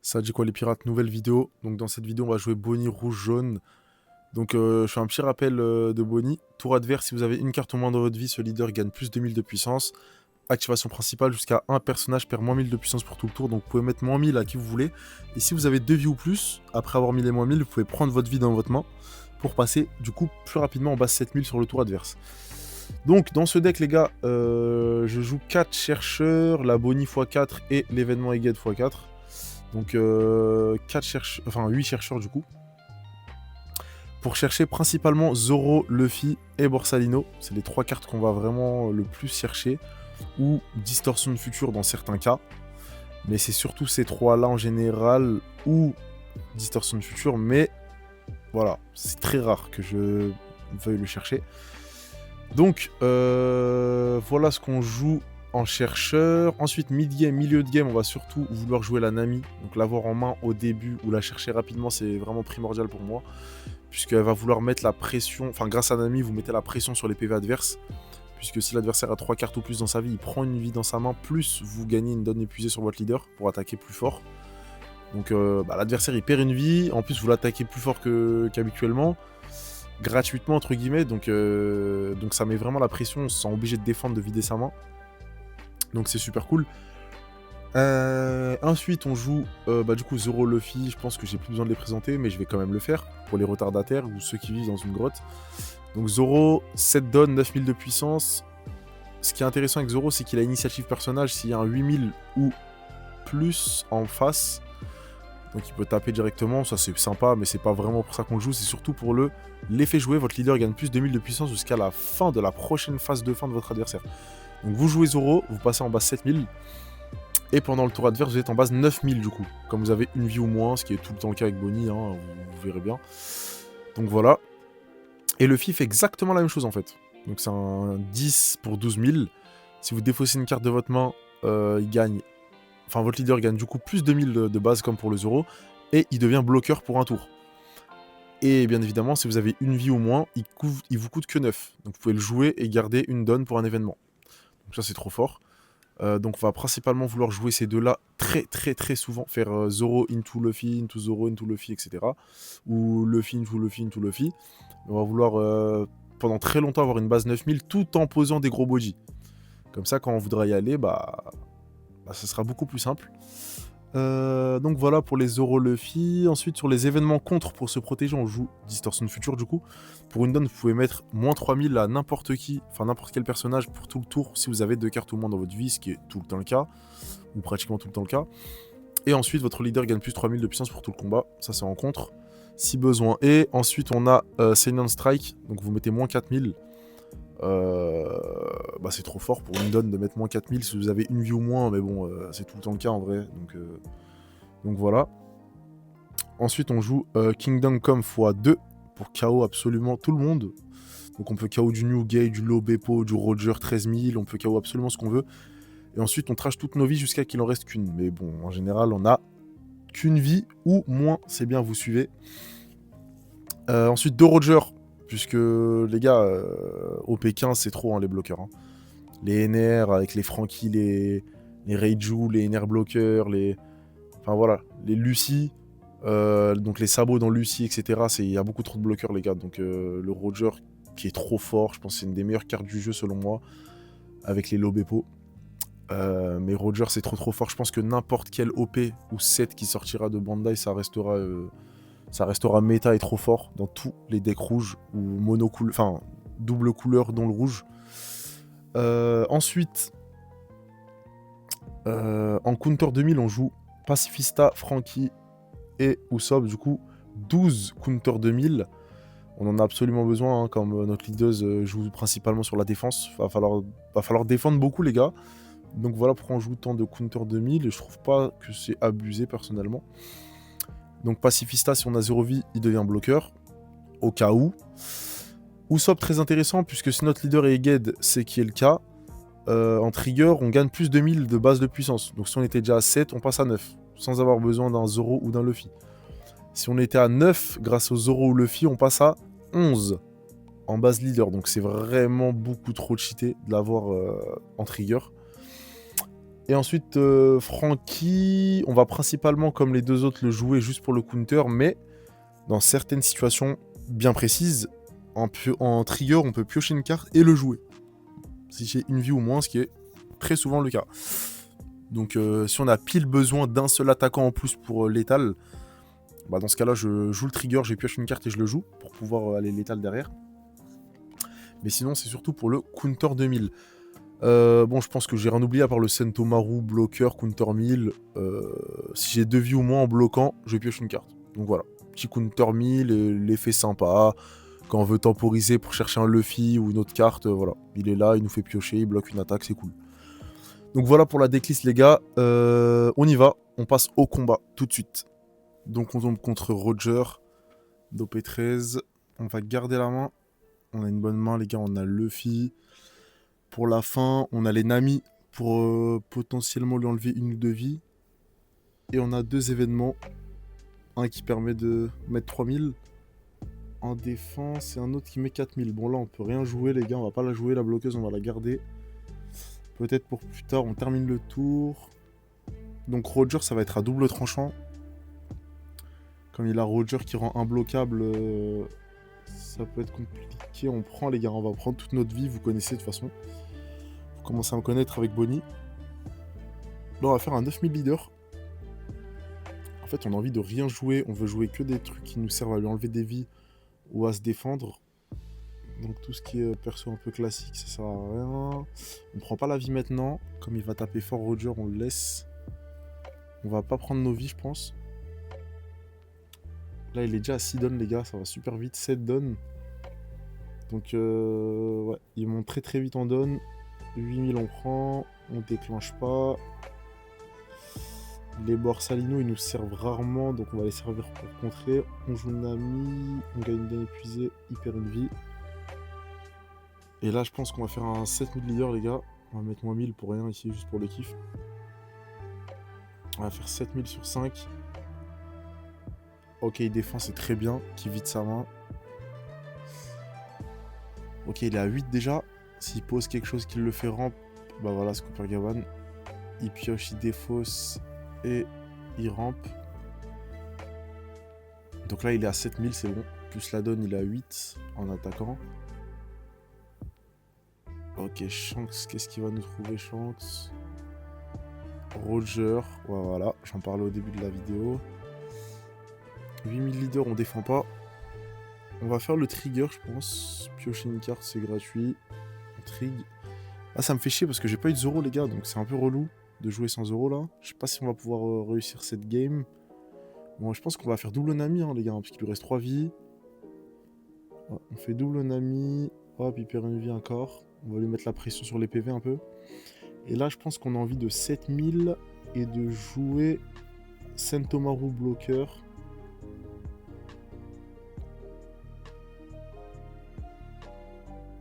Ça dit quoi les pirates? Nouvelle vidéo. Donc dans cette vidéo, on va jouer Bonnie rouge-jaune. Donc je fais un petit rappel de Bonnie. Tour adverse, si vous avez une carte au moins dans votre vie, ce leader gagne plus 2000 de puissance. Activation principale, jusqu'à un personnage perd moins 1000 de puissance pour tout le tour. Donc vous pouvez mettre moins 1000 à qui vous voulez. Et si vous avez 2 vies ou plus, après avoir mis les moins 1000, vous pouvez prendre votre vie dans votre main pour passer du coup plus rapidement en base 7000 sur le tour adverse. Donc dans ce deck les gars, je joue 4 chercheurs, la Bonnie x4 et l'événement Eged x4. Donc 8 chercheurs du coup. Pour chercher principalement Zoro, Luffy et Borsalino. C'est les 3 cartes qu'on va vraiment le plus chercher. Ou Distorsion de Futur dans certains cas. Mais c'est surtout ces 3 là en général. Ou Distorsion de Futur. Mais voilà, c'est très rare que je veuille le chercher. Donc voilà ce qu'on joue en chercheur. Ensuite, mid-game, milieu de game, on va surtout vouloir jouer la Nami. Donc l'avoir en main au début ou la chercher rapidement, c'est vraiment primordial pour moi. Puisqu'elle va vouloir mettre la pression. Enfin, grâce à Nami, vous mettez la pression sur les PV adverses. Puisque si l'adversaire a 3 cartes ou plus dans sa vie, il prend une vie dans sa main, plus vous gagnez une donne épuisée sur votre leader pour attaquer plus fort. Donc l'adversaire il perd une vie, en plus vous l'attaquez plus fort qu'habituellement, gratuitement entre guillemets, donc ça met vraiment la pression, on se sent obligé de défendre, de vider sa main. Donc c'est super cool. Ensuite on joue du coup Zoro Luffy, je pense que j'ai plus besoin de les présenter, mais je vais quand même le faire pour les retardataires ou ceux qui vivent dans une grotte. Donc Zoro, 7 donnes, 9000 de puissance. Ce qui est intéressant avec Zoro, c'est qu'il a initiative personnage s'il y a un 8000 ou plus en face. Donc il peut taper directement, ça c'est sympa, mais c'est pas vraiment pour ça qu'on le joue, c'est surtout pour l'effet joué, votre leader gagne plus de 2000 de puissance jusqu'à la fin de la prochaine phase de fin de votre adversaire. Donc vous jouez Zoro, vous passez en base 7000, et pendant le tour adverse, vous êtes en base 9000 du coup, comme vous avez une vie ou moins, ce qui est tout le temps le cas avec Bonnie, hein, vous verrez bien. Donc voilà. Et le FI fait exactement la même chose en fait. Donc c'est un 10 pour 12 000. Si vous défaussez une carte de votre main, il gagne. Enfin, votre leader gagne du coup plus de 1000 de base comme pour le Zoro. Et il devient bloqueur pour un tour. Et bien évidemment, si vous avez une vie ou moins, il vous coûte que 9. Donc vous pouvez le jouer et garder une donne pour un événement. Donc ça c'est trop fort. Donc on va principalement vouloir jouer ces deux-là très souvent. Faire Zoro into Luffy, into Zoro, into Luffy, etc. Ou Luffy into Luffy, into Luffy. On va vouloir pendant très longtemps avoir une base 9000 tout en posant des gros body. Comme ça, quand on voudra y aller, ça sera beaucoup plus simple. Donc voilà pour les Zoro Luffy. Ensuite, sur les événements contre, pour se protéger, on joue Distortion Future du coup. Pour une donne, vous pouvez mettre moins 3000 à n'importe qui, enfin n'importe quel personnage pour tout le tour si vous avez 2 cartes ou moins dans votre vie, ce qui est tout le temps le cas, ou pratiquement tout le temps le cas. Et ensuite, votre leader gagne plus 3000 de puissance pour tout le combat. Ça, c'est en contre, si besoin. Et ensuite, on a Seinen Strike. Donc, vous mettez moins 4000. C'est trop fort pour une donne de mettre moins 4000 si vous avez une vie ou moins. Mais bon, c'est tout le temps le cas en vrai. Donc voilà. Ensuite, on joue Kingdom Come x2 pour KO absolument tout le monde. Donc, on peut KO du New Gay, du Low Beppo, du Roger 13000. On peut KO absolument ce qu'on veut. Et ensuite, on trash toutes nos vies jusqu'à qu'il en reste qu'une. Mais bon, en général, on a qu'une vie ou moins. C'est bien, vous suivez. Ensuite, 2 Roger. Puisque, les gars, OP15, c'est trop, hein, les bloqueurs. Hein. Les NR avec les Franky, les Reiju, les NR bloqueurs, enfin voilà, les Lucy. Donc les sabots dans Lucy, etc. Il y a beaucoup trop de bloqueurs, les gars. Donc le Roger, qui est trop fort. Je pense que c'est une des meilleures cartes du jeu, selon moi. Avec les Lobepo. Mais Roger c'est trop fort. Je pense que n'importe quel OP ou set qui sortira de Bandai, ça restera méta et trop fort dans tous les decks rouges ou enfin double couleur dans le rouge. Ensuite, en counter 2000, on joue Pacifista, Franky et Usopp. Du coup, 12 counter 2000. On en a absolument besoin, hein, comme notre leaduse joue principalement sur la défense. Va falloir défendre beaucoup, les gars. Donc voilà pourquoi on joue tant de counter 2000 et je trouve pas que c'est abusé personnellement. Donc Pacifista, si on a 0 vie, il devient bloqueur, au cas où. Usopp, très intéressant, puisque si notre leader est Eged, c'est qui est le cas. En trigger, on gagne plus de 1000 de base de puissance. Donc si on était déjà à 7, on passe à 9, sans avoir besoin d'un Zoro ou d'un Luffy. Si on était à 9, grâce au Zoro ou Luffy, on passe à 11 en base leader. Donc c'est vraiment beaucoup trop cheaté de l'avoir en trigger. Et ensuite, Franky, on va principalement, comme les deux autres, le jouer juste pour le counter, mais dans certaines situations bien précises, en trigger, on peut piocher une carte et le jouer. Si j'ai une vie ou moins, ce qui est très souvent le cas. Donc si on a pile besoin d'un seul attaquant en plus pour létal, bah dans ce cas-là, je joue le trigger, j'ai pioche une carte et je le joue pour pouvoir aller létal derrière. Mais sinon, c'est surtout pour le counter 2000. Bon, je pense que j'ai rien oublié à part le Sentomaru, bloqueur, counter 1000. Si j'ai 2 vies ou moins en bloquant, je pioche une carte. Donc voilà, petit counter 1000, l'effet sympa. Quand on veut temporiser pour chercher un Luffy ou une autre carte, voilà. Il est là, il nous fait piocher, il bloque une attaque, c'est cool. Donc voilà pour la decklist les gars. On y va, on passe au combat tout de suite. Donc on tombe contre Roger, d'OP13. On va garder la main. On a une bonne main les gars, on a Luffy. Pour la fin, on a les Nami pour potentiellement lui enlever une ou deux vies. Et on a 2 événements. Un qui permet de mettre 3000 en défense et un autre qui met 4000. Bon là on peut rien jouer les gars, on va pas la jouer la bloqueuse, on va la garder. Peut-être pour plus tard, on termine le tour. Donc Roger ça va être à double tranchant. Comme il a Roger qui rend imbloquable, ça peut être compliqué. On prend les gars, on va prendre toute notre vie, vous connaissez de toute façon. Vous commencez à me connaître avec Bonnie. Là on va faire un 9000 leader. En fait on a envie de rien jouer, on veut jouer que des trucs qui nous servent à lui enlever des vies ou à se défendre. Donc tout ce qui est perso un peu classique, ça sert à rien. On prend pas la vie maintenant. Comme il va taper fort Roger, on le laisse. On va pas prendre nos vies, je pense. Là, il est déjà à 6 dons, les gars. Ça va super vite. 7 dons. Donc, ouais, il monte très très vite en don. 8000, on prend. On déclenche pas. Les Borsalino, ils nous servent rarement. Donc, on va les servir pour contrer. On joue Nami. On gagne bien épuisé. Il perd une vie. Et là, je pense qu'on va faire un 7000 leader, les gars. On va mettre moins 1000 pour rien ici, juste pour le kiff. On va faire 7000 sur 5. Ok, il défend, c'est très bien. Qui vide sa main. Ok, il est à 8 déjà. S'il pose quelque chose qui le fait ramp, bah voilà, Scooper Gawan. Il pioche, il défausse et il rampe. Donc là, il est à 7000, c'est bon. Plus la donne, il est à 8 en attaquant. Ok, Shanks, qu'est-ce qu'il va nous trouver, Shanks? Roger, ouais, voilà, j'en parlais au début de la vidéo. 8000 leaders, on défend pas. On va faire le trigger, je pense. Piocher une carte, c'est gratuit. On trig. Ah, ça me fait chier parce que j'ai pas eu de Zoro, les gars, donc c'est un peu relou de jouer sans Zoro là. Je sais pas si on va pouvoir réussir cette game. Bon, je pense qu'on va faire double Nami, hein, les gars, parce qu'il lui reste 3 vies. Ouais, on fait double Nami. Hop, il perd une vie encore. On va lui mettre la pression sur les PV un peu. Et là, je pense qu'on a envie de 7000 et de jouer Sentomaru bloqueur.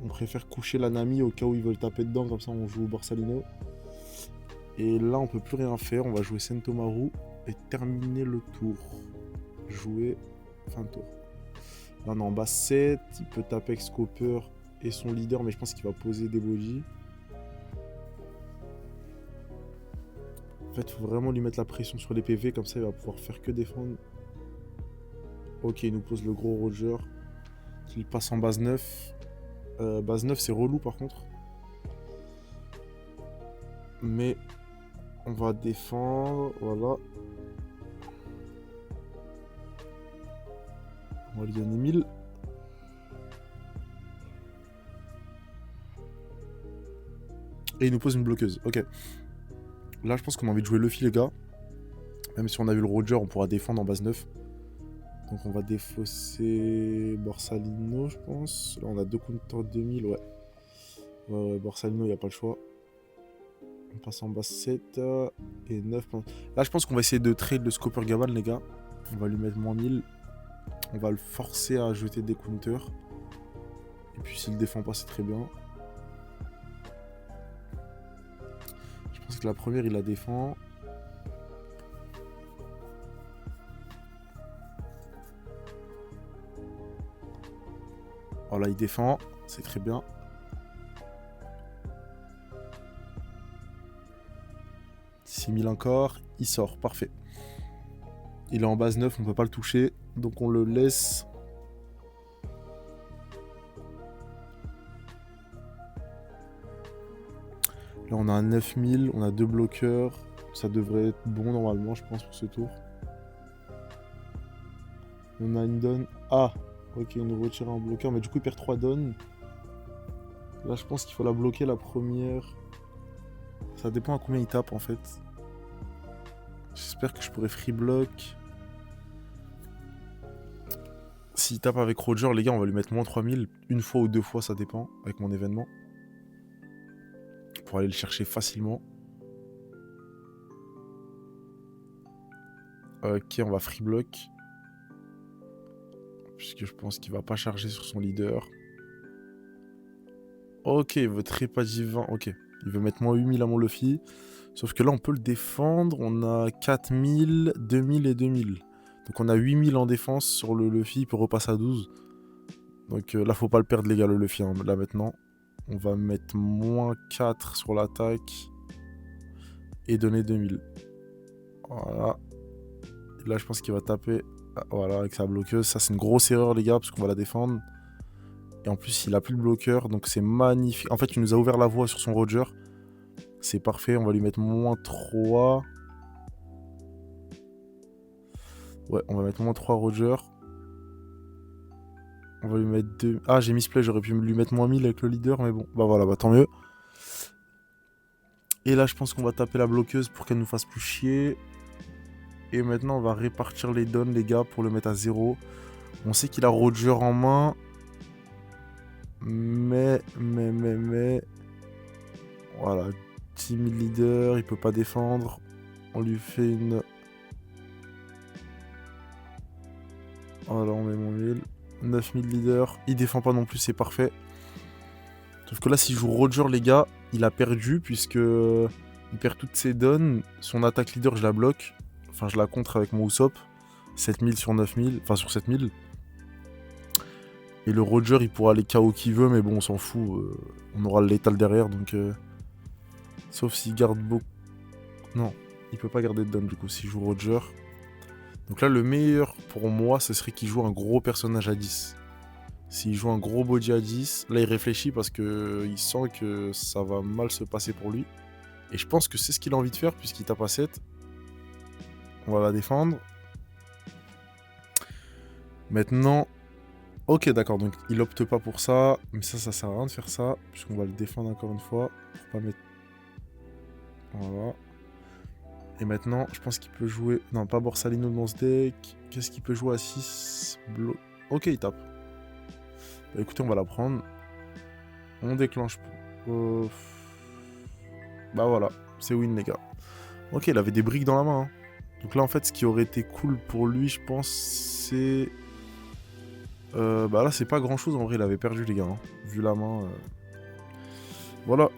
On préfère coucher la Nami au cas où ils veulent taper dedans, comme ça on joue au Borsalino. Et là, on peut plus rien faire, on va jouer Sentomaru et terminer le tour. Jouer fin de tour. Là, on est en bas 7, il peut taper avec Scooper et son leader, mais je pense qu'il va poser des bodies. En fait, il faut vraiment lui mettre la pression sur les PV, comme ça il va pouvoir faire que défendre. Ok, il nous pose le gros Roger. Il passe en base 9. Base 9, c'est relou par contre. Mais on va défendre, voilà. On va lui donner 1000. Et il nous pose une bloqueuse, ok. Là, je pense qu'on a envie de jouer Luffy, les gars. Même si on a vu le Roger, on pourra défendre en base 9. Donc on va défausser Borsalino, je pense. Là, on a 2 counters 2000, ouais. Ouais, Borsalino, il n'y a pas le choix. On passe en base 7 et 9. Là, je pense qu'on va essayer de trade le Scooper Gawan, les gars. On va lui mettre moins 1000. On va le forcer à jeter des counters. Et puis s'il défend pas, c'est très bien. Je pense que la première, il la défend. Voilà, il défend. C'est très bien. c'est 1000 encore. Il sort, parfait. Il est en base 9, on peut pas le toucher. Donc on le laisse. Là on a un 9000, on a 2 bloqueurs. Ça devrait être bon normalement je pense pour ce tour. On a une donne. Ah, ok, il nous retire un bloqueur, mais du coup il perd 3 donnes. Là je pense qu'il faut la bloquer la première. Ça dépend à combien il tape en fait. J'espère que je pourrais free block. S'il tape avec Roger, les gars, on va lui mettre moins 3000. Une fois ou deux fois, ça dépend, avec mon événement. Pour aller le chercher facilement. Ok, on va free block. Puisque je pense qu'il va pas charger sur son leader. Ok, il veut trépas divin. Ok, il veut mettre moins 8000 à mon Luffy. Sauf que là, on peut le défendre. On a 4000, 2000 et 2000. Donc on a 8000 en défense sur le Luffy. Il peut repasser à 12. Donc là, faut pas le perdre, les gars, le Luffy. Hein, là, maintenant. On va mettre moins 4 sur l'attaque. Et donner 2000. Voilà. Et là, je pense qu'il va taper. Voilà, avec sa bloqueuse. Ça, c'est une grosse erreur, les gars, parce qu'on va la défendre. Et en plus, il a plus le bloqueur. Donc c'est magnifique. En fait, il nous a ouvert la voie sur son Roger. C'est parfait. On va lui mettre moins 3. Ouais, on va mettre moins 3 Roger. On va lui mettre 2. Ah, j'ai misplay, j'aurais pu lui mettre moins 1000 avec le leader, mais bon. Bah voilà, bah tant mieux. Et là, je pense qu'on va taper la bloqueuse pour qu'elle nous fasse plus chier. Et maintenant, on va répartir les dons, les gars, pour le mettre à 0. On sait qu'il a Roger en main. Mais. Voilà, 10 000 leaders, il peut pas défendre. On lui fait une. Voilà, on met mon 1000. 9000 leaders. Il défend pas non plus, c'est parfait. Sauf que là, s'il joue Roger, les gars, il a perdu puisque il perd toutes ses dons. Son attaque leader, je la bloque. Enfin, je la contre avec mon Usopp. 7000 sur 9000. Enfin, sur 7000. Et le Roger, il pourra aller KO qui veut, mais bon, on s'en fout. On aura le létal derrière, donc... Sauf s'il garde beaucoup... Non, il peut pas garder de don, du coup, s'il joue Roger. Donc là, le meilleur pour moi, ce serait qu'il joue un gros personnage à 10. S'il joue un gros body à 10, là, il réfléchit parce qu'il sent que ça va mal se passer pour lui. Et je pense que c'est ce qu'il a envie de faire, puisqu'il tape à 7. On va la défendre. Maintenant... Ok, d'accord, donc il opte pas pour ça. Mais ça sert à rien de faire ça, puisqu'on va le défendre encore une fois. Pour pas mettre... Voilà. Et maintenant, je pense qu'il peut jouer... Non, pas Borsalino dans ce deck. Qu'est-ce qu'il peut jouer à 6 Ok, il tape. Bah écoutez, on va la prendre. On déclenche... Bah voilà, c'est win, les gars. Ok, il avait des briques dans la main. Hein. Donc là, en fait, ce qui aurait été cool pour lui, je pense, c'est... bah là, c'est pas grand-chose. En vrai, il avait perdu, les gars. Hein. Vu la main. Voilà.